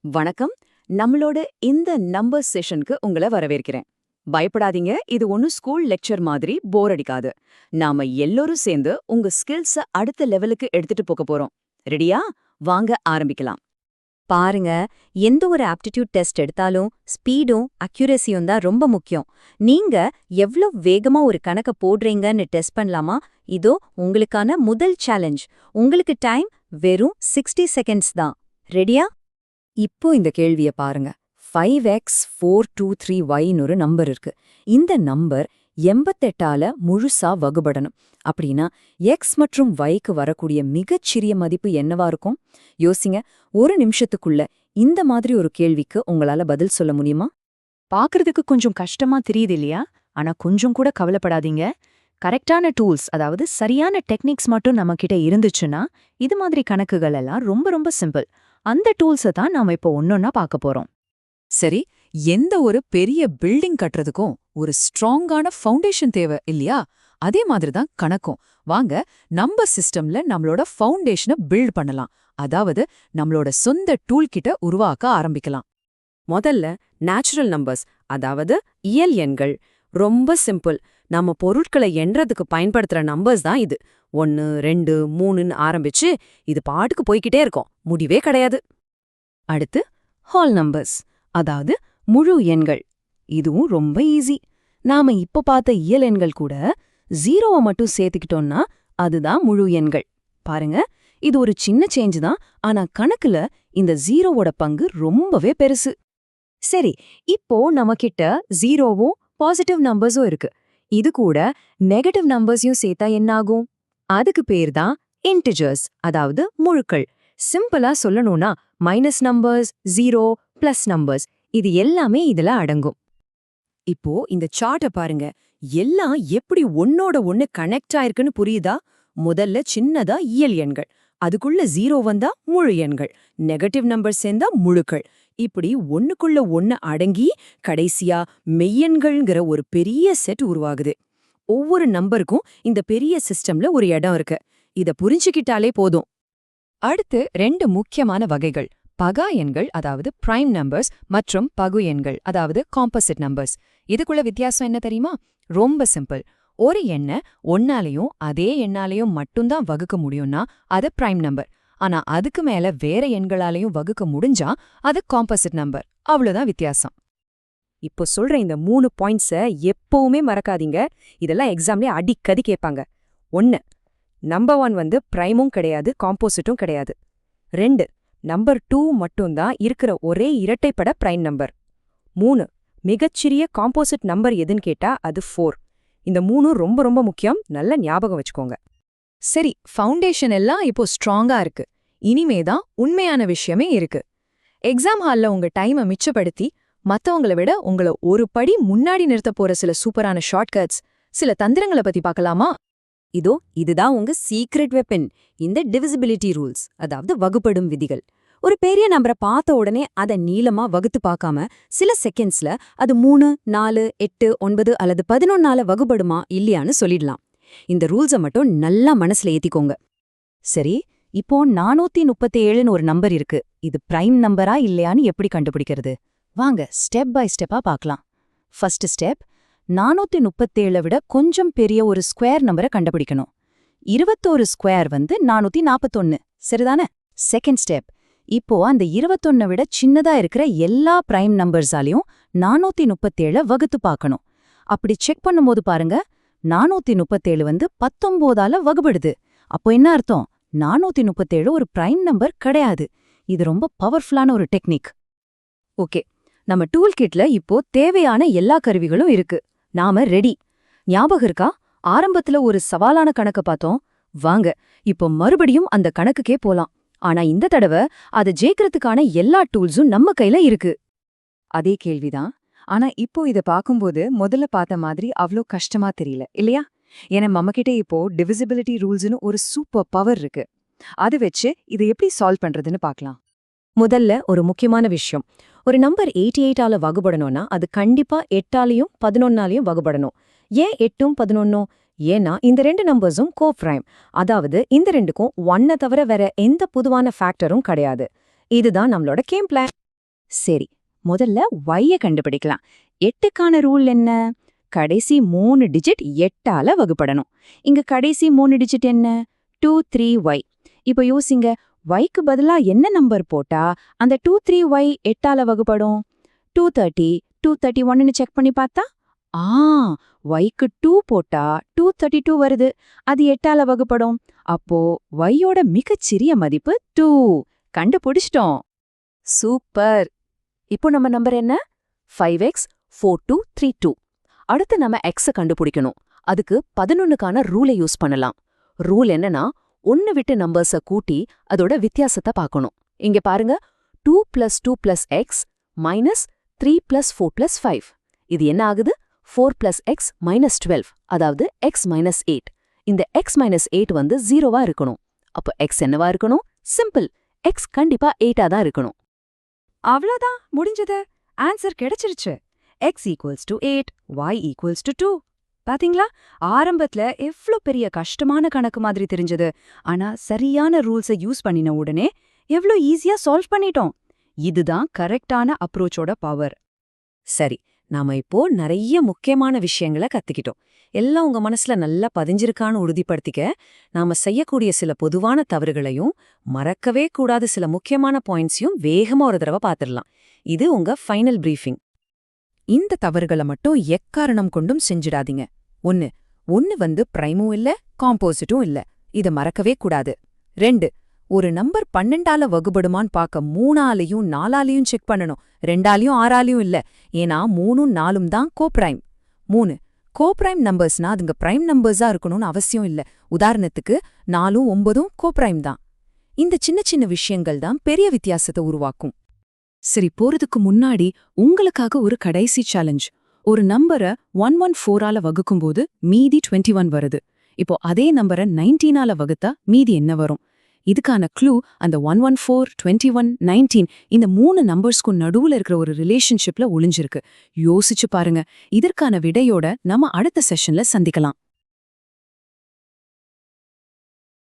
வணக்கம். நம்மளோட இந்த நம்பர் செஷனுக்கு உங்களை வரவேற்கிறேன். பயப்படாதீங்க, இது ஒன்னும் ஸ்கூல் லெக்சர் மாதிரி போர் அடிக்காது. நாம எல்லோரும் சேர்ந்து உங்க ஸ்கில்ஸ அடுத்த லெவலுக்கு எடுத்துட்டு போக போறோம். ரெடியா? வாங்க ஆரம்பிக்கலாம். பாருங்க, எந்த ஒரு ஆப்டிடியூட் டெஸ்ட் எடுத்தாலும் ஸ்பீடும் அக்யூரசியும் தான் ரொம்ப முக்கியம். நீங்க எவ்ளோ வேகமா ஒரு கணக்க போடுறீங்கன்னு டெஸ்ட் பண்ணலாமா? இதோ உங்களுக்கான முதல் சேலஞ்ச். உங்களுக்கு டைம் வெறும் 60 செகண்ட்ஸ் தான். ரெடியா? இப்போ இந்த கேள்விய பாருங்க. 5x423y ஒரு நம்பர் இருக்கு. இந்த நம்பர் 88ஆல முழுசா வகுபடணும். அப்படின்னா எக்ஸ் மற்றும் yக்கு வரக்கூடிய மிகச்சிறிய மதிப்பு என்னவா இருக்கும்? யோசிங்க. ஒரு நிமிஷத்துக்குள்ள இந்த மாதிரி ஒரு கேள்விக்கு உங்களால பதில் சொல்ல முடியுமா? பாக்குறதுக்கு கொஞ்சம் கஷ்டமா தெரியுது இல்லையா? ஆனா கொஞ்சம் கூட கவலைப்படாதீங்க. கரெக்டான டூல்ஸ், அதாவது சரியான டெக்னிக்ஸ் மட்டும் நம்ம கிட்ட இருந்துச்சுன்னா இது மாதிரி கணக்குகள் எல்லாம் ரொம்ப ரொம்ப சிம்பிள். அந்த டூல்ஸை தான் நாம இப்போ ஒன்னொன்னா பார்க்க போறோம். சரி, எந்த ஒரு பெரிய பில்டிங் கட்டுறதுக்கும் ஒரு ஸ்ட்ராங்கான ஃபவுண்டேஷன் தேவை இல்லையா? அதே மாதிரி தான் கணக்கும். வாங்க நம்பர் சிஸ்டம்ல நம்மளோட ஃபவுண்டேஷனை பில்ட் பண்ணலாம். அதாவது நம்மளோட சொந்த டூல் கிட்ட உருவாக்க ஆரம்பிக்கலாம். முதல்ல நேச்சுரல் நம்பர்ஸ், அதாவது இயல் எண்கள். ரொம்ப சிம்பிள். நம்ம பொருட்களை எண்றதுக்கு பயன்படுத்துற நம்பர்ஸ் தான் இது. 1 2 3ன்னு ஆரம்பிச்சு இது பாட்டுக்கு போய்கிட்டே இருக்கும், முடிவே கிடையாது. அடுத்து ஹோல் நம்பர்ஸ், அதாவது முழு எண்கள். இதுவும் ரொம்ப ஈஸி. நாம இப்ப பார்த்த இயல் எண்கள் கூட 0வை மட்டும் சேர்த்துக்கிட்டோம்னா அதுதான் முழு எண்கள். பாருங்க, இது ஒரு சின்ன சேஞ்ச் தான், ஆனா கணக்குல இந்த 0வோட பங்கு ரொம்பவே பெருசு. சரி, இப்போ நம்மகிட்ட 0வும் பாசிட்டிவ் நம்பர்ஸும் இருக்கு. இது கூட நெகட்டிவ் நம்பர்ஸையும் சேர்த்தா என்னாகும்? அதுக்கு பேர் தான் இன்டிஜர்ஸ், அதாவது முழுக்கள். சிம்பிளா சொல்லணும்னா மைனஸ் நம்பர்ஸ், 0, பிளஸ் நம்பர்ஸ், இது எல்லாமே இதுல அடங்கும். இப்போ இந்த சார்ட்ட பாருங்க. எல்லாம் எப்படி ஒன்னோட ஒன்னு கனெக்ட் ஆயிருக்குன்னு புரியுதா? முதல்ல சின்னதா இயல் எண்கள், அதுக்குள்ள 0 வந்தா முழு எண்கள், நெகட்டிவ் நம்பர் சேர்ந்தா முழுக்கள். இப்படி ஒண்ணுக்குள்ள ஒன்னு அடங்கி கடைசியா மெய்யெண்கள்ங்கிற ஒரு பெரிய செட் உருவாகுது. ஒவ்வொரு நம்பருக்கும் இந்த பெரிய சிஸ்டம்ல ஒரு இடம் இருக்கு. இத புரிஞ்சுக்கிட்டாலே போதும். அடுத்து 2 முக்கியமான வகைகள்: பகா எண்கள், அதாவது பிரைம் நம்பர்ஸ், மற்றும் பகு எண்கள், அதாவது காம்போசிட் நம்பர்ஸ். இதுக்குள்ள வித்தியாசம் என்ன தெரியுமா? ரொம்ப சிம்பிள். ஒரு எண்ணை ஒன்னாலையும் அதே எண்ணாலையும் மட்டும்தான் வகுக்க முடியும்னா அது பிரைம் நம்பர். ஆனா அதுக்கு மேல வேற எண்களாலையும் வகுக்க முடிஞ்சா அது காம்போசிட் நம்பர். அவ்வளவுதான் வித்தியாசம். இப்போ சொல்ற இந்த 3 பாயிண்ட்ஸ எப்பவுமே மறக்காதீங்க. இதெல்லாம் எக்ஸாம்லயே அடிக்கடி கேட்பாங்க. 1, நம்பர் 1 பிரைமும் கிடையாது, காம்போசிட்டும் கிடையாது. 2, நம்பர் 2 மட்டும்தான் இருக்கிற ஒரே இரட்டைப்பட பிரைம் நம்பர். 3, மிகச்சிறிய காம்போசிட் நம்பர் எதுன்னு கேட்டா அது 4. இந்த 3 ரொம்ப ரொம்ப முக்கியம், நல்ல ஞாபகம் வச்சுக்கோங்க. சரி, ஃபவுண்டேஷன் எல்லாம் இப்போ ஸ்ட்ராங்கா இருக்கு. இனிமேதான் உண்மையான விஷயமே இருக்கு. எக்ஸாம் ஹால்ல உங்க டைமை மிச்சப்படுத்தி மத்தவங்கள விட உங்களை ஒரு படி முன்னாடி நிறுத்த போற சில சூப்பரான ஷார்ட்கட்ஸ், சில தந்திரங்களை பத்தி பார்க்கலாமா? இதுதான் உங்க சீக்ரெட் வெப்பன். இந்த டிவிசிபிலிட்டி ரூல்ஸ், அதாவது வகுப்படும் விதிகள். ஒரு பெரிய நம்பரை பார்த்த உடனே அதை நீளமா வகுத்து பார்க்காம சில செகண்ட்ஸ்ல அது 3 4 8 9 அல்லது 11ஆல வகுப்படுமா இல்லையான்னு சொல்லிடலாம். இந்த ரூல்ஸை மட்டும் நல்லா மனசுல ஏத்திக்கோங்க. சரி, இப்போ 437ன்னு ஒரு நம்பர் இருக்கு. இது பிரைம் நம்பரா இல்லையான்னு எப்படி கண்டுபிடிக்கிறது? வாங்க ஸ்டெப் பை ஸ்டெப்பா பார்க்கலாம். ஃபர்ஸ்ட் ஸ்டெப், 437 விட கொஞ்சம் பெரிய ஒரு ஸ்கொயர் நம்பரை கண்டுபிடிக்கணும். 21 ஸ்கொயர் 441, சரிதானே? செகண்ட் ஸ்டெப், இப்போ அந்த 21 விட சின்னதா இருக்கிற எல்லா பிரைம் நம்பர்ஸாலையும் 437 வகுத்து பார்க்கணும். அப்படி செக் பண்ணும்போது பாருங்க, 437 19ஆல வகுபடுது. அப்போ என்ன அர்த்தம்? 437 ஒரு பிரைம் நம்பர் கிடையாது. இது ரொம்ப பவர்ஃபுல்லான ஒரு டெக்னிக். ஓகே, நம்ம டூல் கிட்ல இப்போ தேவையான எல்லா கருவிகளும் இருக்கு. நாம ரெடி. ஞாபகம் இருக்கா? ஆரம்பத்துல ஒரு சவாலான கணக்க பார்த்தோம். வாங்க இப்போ மறுபடியும் அந்த கணக்குக்கே போலாம். ஆனா இந்த தடவை அதை ஜெயிக்கிறதுக்கான எல்லா டூல்ஸும் நம்ம கையில இருக்கு. அதே கேள்விதான். ஆனா இப்போ இத பார்க்கும்போது முதல்ல பார்த்த மாதிரி அவ்வளோ கஷ்டமா தெரியல இல்லையா? ஏன்னா நம்மகிட்ட இப்போ டிவிசிபிலிட்டி ரூல்ஸ்னு ஒரு சூப்பர் பவர் இருக்கு. அதை வச்சு இதை எப்படி சால்வ் பண்றதுன்னு பார்க்கலாம். முதல்ல ஒரு முக்கியமான விஷயம், ஒரு நம்பர் 88ஆல வகுபடணும்னா அது கண்டிப்பா 8ஆலையும் 11ஆலையும் வகுபடணும். ஏன் 8ம் 11ம்? ஏன்னா இந்த 2 நம்பர்ஸும் கோப்ரைம். அதாவது இந்த ரெண்டுக்கும் 1 தவிர வேற எந்த பொதுவான ஃபேக்டரும் கிடையாது. இதுதான் நம்மளோட கேம் பிளான். சரி, முதல்ல y-ய கண்டுபிடிக்கலாம். 8க்கான ரூல் என்ன? கடைசி 3 டிஜிட் 8ஆல வகுப்படணும். இங்க கடைசி 3 டிஜிட் என்ன? 2, 3y. இப்ப யோசிங்க, y-க்கு பதிலா என்ன நம்பர் போட்டா அந்த 2, 3y 8ஆல வகுப்படும்? 230, 231ன்னு செக் பண்ணி பார்த்தா y-க்கு 2 போட்டா 232 வருது. அது 8ஆல வகுப்படும். அப்போ y-யோட மிகச்சிறிய மதிப்பு 2. கண்டுபிடிச்சிட்டோம். சூப்பர். இப்போ நம்ம நம்பர் என்ன? 5x 4232. அடுத்து நம்ம x கண்டுபிடிக்கணும். அதுக்கு 11க்கான ரூலை யூஸ் பண்ணலாம். ரூல் என்னன்னா, 1 விட்டு நம்பர்ஸ கூட்டி அதோட வித்தியாசத்தை பார்க்கணும். இங்க பாருங்க, 2 + 2 + x மைனஸ் 3 + 4 + 5. இது என்ன ஆகுது? 4 + x - 12, அதாவது x - 8. இந்த x - 8 வந்து 0வா இருக்கணும். அப்போ x என்னவா இருக்கணும்? சிம்பிள், x கண்டிப்பா 8ஆ தான் இருக்கணும். அவ்வளோதான், முடிஞ்சது. ஆன்சர் கிடைச்சிருச்சு. x = 8, y = 2. பாத்தீங்களா, ஆரம்பத்துல எவ்ளோ பெரிய கஷ்டமான கணக்கு மாதிரி தெரிஞ்சது. ஆனா சரியான ரூல்ஸை யூஸ் பண்ணின உடனே எவ்ளோ ஈஸியா சால்வ் பண்ணிட்டோம். இதுதான் கரெக்டான அப்ரோச்சோட பவர். சரி, நாம இப்போ நிறைய முக்கியமான விஷயங்களை கத்துக்கிட்டோம். எல்லாம் உங்க மனசுல நல்லா பதிஞ்சிருக்கான்னு உறுதிப்படுத்திக்க நாம செய்யக்கூடிய சில பொதுவான தவறுகளையும் மறக்கவே கூடாத சில முக்கியமான பாயிண்ட்ஸையும் வேகமா ஒரு தடவை பார்த்துடலாம். இது உங்க ஃபைனல் பிரீஃபிங். இந்த தவறுகளை மட்டும் எக்காரணம் கொண்டும் செஞ்சிடாதீங்க. ஒன்னு வந்து பிரைமும் இல்ல, காம்போசிட்டும் இல்ல. இத மறக்கவே கூடாது. 2, ஒரு நம்பர் 12ஆல வகுபடுமான்னு பார்க்க 3ஆலையும் 4ஆலையும் செக் பண்ணணும். 2ஆலையும் 6ஆலையும் இல்ல. ஏன்னா 3ம் 4ம் தான் கோப்ரைம். 3, கோப்ரைம் நம்பர்ஸ்னா அதுங்க பிரைம் நம்பர்ஸா இருக்கணும்னு அவசியம் இல்ல. உதாரணத்துக்கு 4ம் 9ம் கோப்ரைம் தான். இந்த சின்ன சின்ன விஷயங்கள் தான் பெரிய வித்தியாசத்தை உருவாக்கும். சரி, போறதுக்கு முன்னாடி உங்களுக்காக ஒரு கடைசி சேலஞ்ச். ஒரு நம்பரை 114ஆல வகுக்கும்போது மீதி 21 வருது. இப்போ அதே நம்பரை 19ஆல வகுத்தா மீதி என்ன வரும்? இதுக்கான க்ளூ அந்த 114, 21, 19 இந்த 3 நம்பர்ஸ்க்கும் நடுவுல இருக்கிற ஒரு ரிலேஷன்ஷிப்ல ஒளிஞ்சிருக்கு. யோசிச்சு பாருங்க. இதற்கான விடையோட நம்ம அடுத்த செஷன்ல சந்திக்கலாம்.